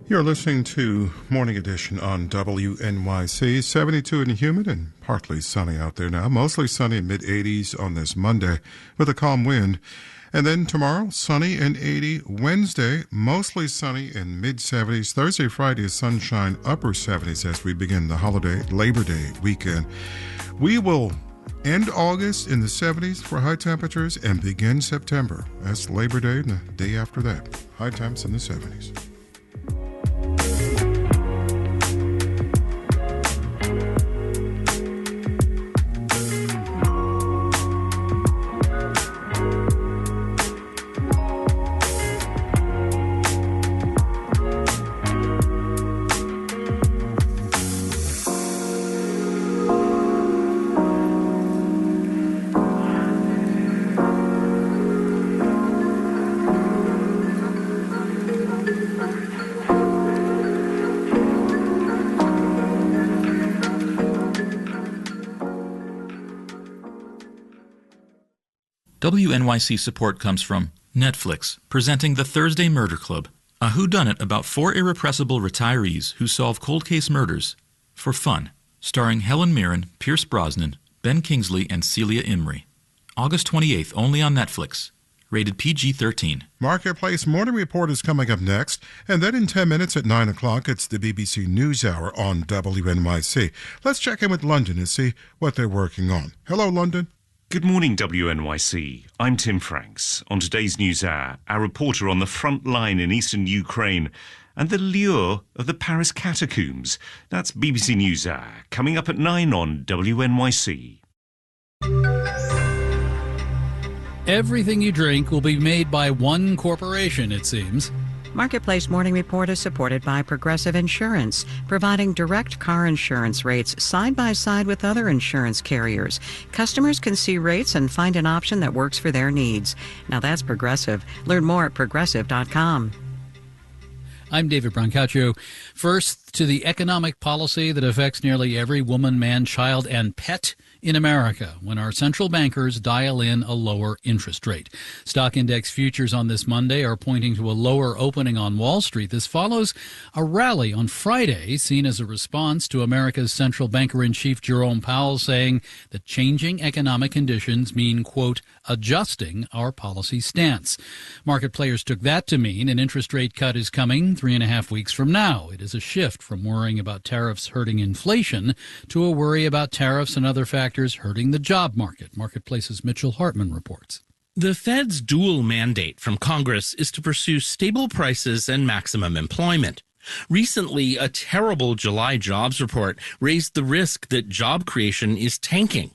You're listening to Morning Edition on WNYC. 72 and humid and partly sunny out there now. Mostly sunny, mid-80s on this Monday with a calm wind. And then tomorrow, sunny and 80. Wednesday, mostly sunny and mid-70s. Thursday, Friday is sunshine, upper 70s as we begin the holiday Labor Day weekend. We will end August in the 70s for high temperatures and begin September. That's Labor Day and the day after that. High temps in the 70s. WNYC support comes from Netflix, presenting The Thursday Murder Club, a whodunit about 4 irrepressible retirees who solve cold case murders for fun, starring Helen Mirren, Pierce Brosnan, Ben Kingsley, and Celia Imrie. August 28th, only on Netflix. Rated PG-13. Marketplace Morning Report is coming up next, and then in 10 minutes at 9 o'clock, it's the BBC NewsHour on WNYC. Let's check in with London and see what they're working on. Hello, London. Good morning, WNYC. I'm Tim Franks. On today's NewsHour, our reporter on the front line in eastern Ukraine and the lure of the Paris catacombs. That's BBC NewsHour, coming up at 9 on WNYC. Everything you drink will be made by one corporation, it seems. Marketplace Morning Report is supported by Progressive Insurance, providing direct car insurance rates side by side with other insurance carriers. Customers can see rates and find an option that works for their needs. Now that's Progressive. Learn more at progressive.com. I'm David Brancaccio. First, to the economic policy that affects nearly every woman, man, child, and pet in America when our central bankers dial in a lower interest rate. Stock index futures on this Monday are pointing to a lower opening on Wall Street. This follows a rally on Friday seen as a response to America's central banker-in-chief Jerome Powell saying that changing economic conditions mean, quote, adjusting our policy stance. Market players took that to mean an interest rate cut is coming 3.5 weeks from now. It is a shift from worrying about tariffs hurting inflation to a worry about tariffs and other factors hurting the job market. Marketplace's Mitchell Hartman reports. The Fed's dual mandate from Congress is to pursue stable prices and maximum employment. Recently, a terrible July jobs report raised the risk that job creation is tanking.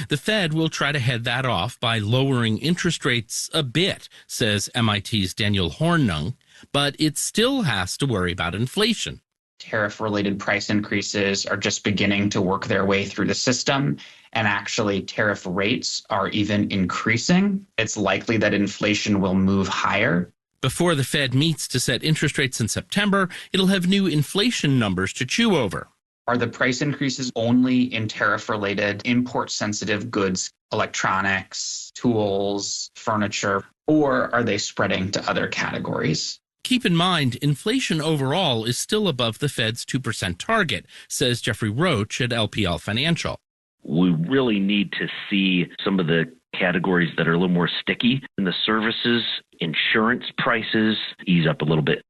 The Fed will try to head that off by lowering interest rates a bit, says MIT's Daniel Hornung, but it still has to worry about inflation. Tariff-related price increases are just beginning to work their way through the system, and actually tariff rates are even increasing. It's likely that inflation will move higher. Before the Fed meets to set interest rates in September, it'll have new inflation numbers to chew over. Are the price increases only in tariff-related import-sensitive goods, electronics, tools, furniture, or are they spreading to other categories? Keep in mind, inflation overall is still above the Fed's 2% target, says Jeffrey Roach at LPL Financial. We really need to see some of the categories that are a little more sticky in the services, insurance prices ease up a little bit.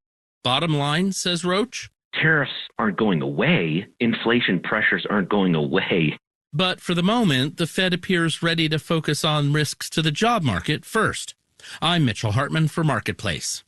Bottom line, says Roach, tariffs aren't going away. Inflation pressures aren't going away. But for the moment, the Fed appears ready to focus on risks to the job market first. I'm Mitchell Hartman for Marketplace.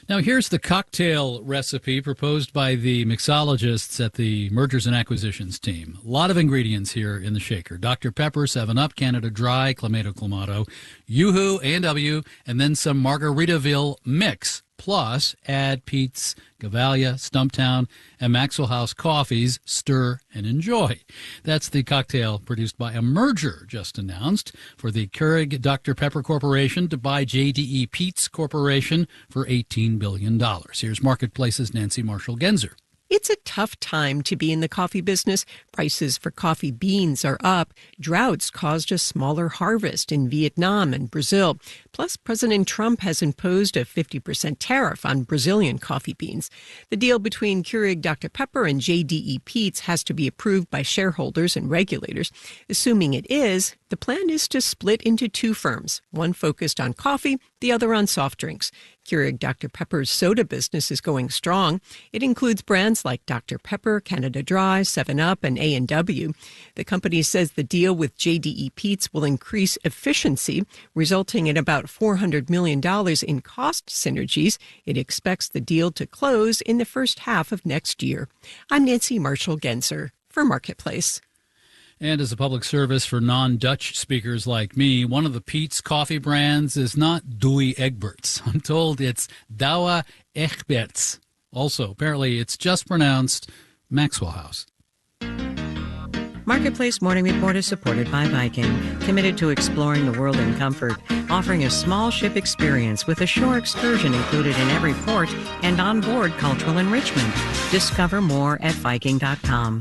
Now, here's the cocktail recipe proposed by the mixologists at the Mergers and Acquisitions team. A lot of ingredients here in the shaker. Dr. Pepper, 7-Up, Canada Dry, Clamato, Yoo-Hoo, A&W, and then some Margaritaville mix. Plus, add Pete's, Gavalia, Stumptown, and Maxwell House coffees. Stir and enjoy. That's the cocktail produced by a merger just announced for the Keurig Dr. Pepper Corporation to buy JDE Peet's Corporation for $18 billion. Here's Marketplace's Nancy Marshall-Genzer. It's a tough time to be in the coffee business. Prices for coffee beans are up. Droughts caused a smaller harvest in Vietnam and Brazil. Plus, President Trump has imposed a 50% tariff on Brazilian coffee beans. The deal between Keurig Dr. Pepper and JDE Peet's has to be approved by shareholders and regulators. Assuming it is, the plan is to split into two firms, one focused on coffee, the other on soft drinks. Keurig Dr. Pepper's soda business is going strong. It includes brands like Dr. Pepper, Canada Dry, 7-Up, and A&W. The company says the deal with JDE Peet's will increase efficiency, resulting in about $400 million in cost synergies. It expects the deal to close in the first half of next year. I'm Nancy Marshall-Genzer for Marketplace. And as a public service for non-Dutch speakers like me, one of the Peet's coffee brands is not Douwe Egberts. I'm told it's Douwe Egberts. Also, apparently it's just pronounced Maxwell House. Marketplace Morning Report is supported by Viking, committed to exploring the world in comfort, offering a small ship experience with a shore excursion included in every port and onboard cultural enrichment. Discover more at Viking.com.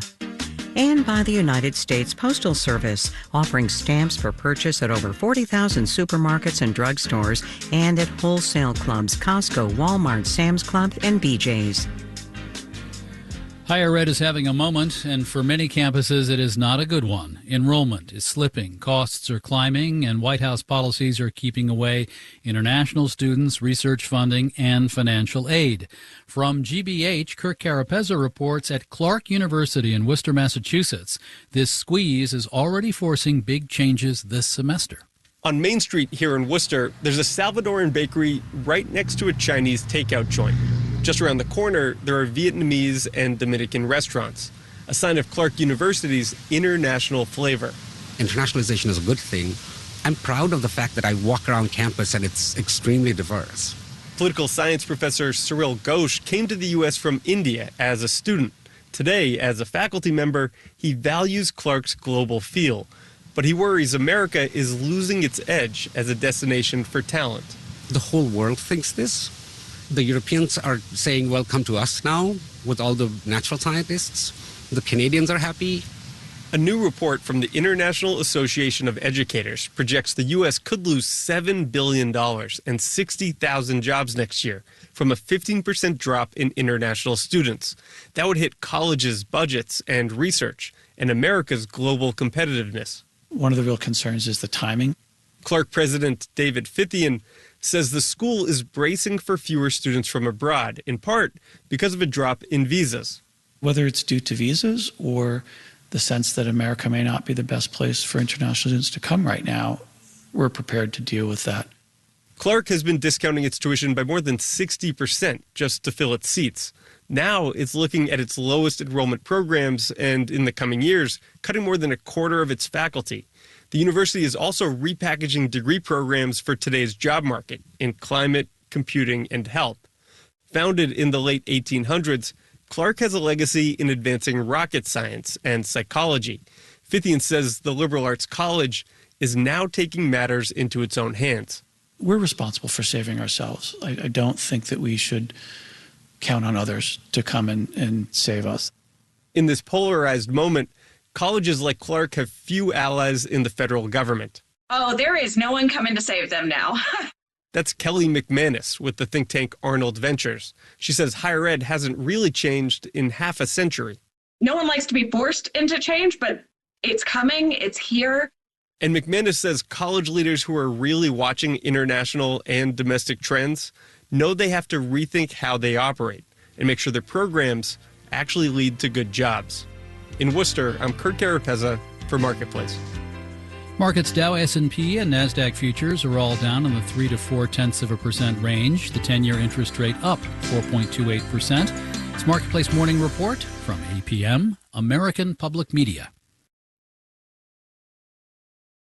And by the United States Postal Service, offering stamps for purchase at over 40,000 supermarkets and drugstores and at wholesale clubs, Costco, Walmart, Sam's Club, and BJ's. Higher ed is having a moment, and for many campuses it is not a good one. Enrollment is slipping, costs are climbing, and White House policies are keeping away international students, research funding, and financial aid. From GBH, Kirk Carapezza reports at Clark University in Worcester, Massachusetts, this squeeze is already forcing big changes this semester. On Main Street here in Worcester, there's a Salvadoran bakery right next to a Chinese takeout joint. Just around the corner, there are Vietnamese and Dominican restaurants, a sign of Clark University's international flavor. Internationalization is a good thing. I'm proud of the fact that I walk around campus and it's extremely diverse. Political science professor Cyril Ghosh came to the U.S. from India as a student. Today, as a faculty member, he values Clark's global feel, but he worries America is losing its edge as a destination for talent. The whole world thinks this. The Europeans are saying, well, come to us now with all the natural scientists. The Canadians are happy. A new report from the International Association of Educators projects the U.S. could lose $7 billion and 60,000 jobs next year from a 15% drop in international students. That would hit colleges' budgets and research and America's global competitiveness. One of the real concerns is the timing. Clark President David Fithian says the school is bracing for fewer students from abroad, in part because of a drop in visas. Whether it's due to visas or the sense that America may not be the best place for international students to come right now, we're prepared to deal with that. Clark has been discounting its tuition by more than 60% just to fill its seats. Now it's looking at its lowest enrollment programs and, in the coming years, cutting more than a quarter of its faculty. The university is also repackaging degree programs for today's job market in climate, computing, and health. Founded in the late 1800s, Clark has a legacy in advancing rocket science and psychology. Fithian says the liberal arts college is now taking matters into its own hands. We're responsible for saving ourselves. I don't think that we should count on others to come and save us. In this polarized moment, colleges like Clark have few allies in the federal government. Oh, there is no one coming to save them now. That's Kelly McManus with the think tank Arnold Ventures. She says higher ed hasn't really changed in half a century. No one likes to be forced into change, but it's coming, it's here. And McManus says college leaders who are really watching international and domestic trends know they have to rethink how they operate and make sure their programs actually lead to good jobs. In Worcester, I'm Kirk Carapezza for Marketplace. Markets Dow, S&P, and NASDAQ futures are all down in the 3 to 0.4% range. The 10-year interest rate up 4.28%. It's Marketplace Morning Report from APM, American Public Media.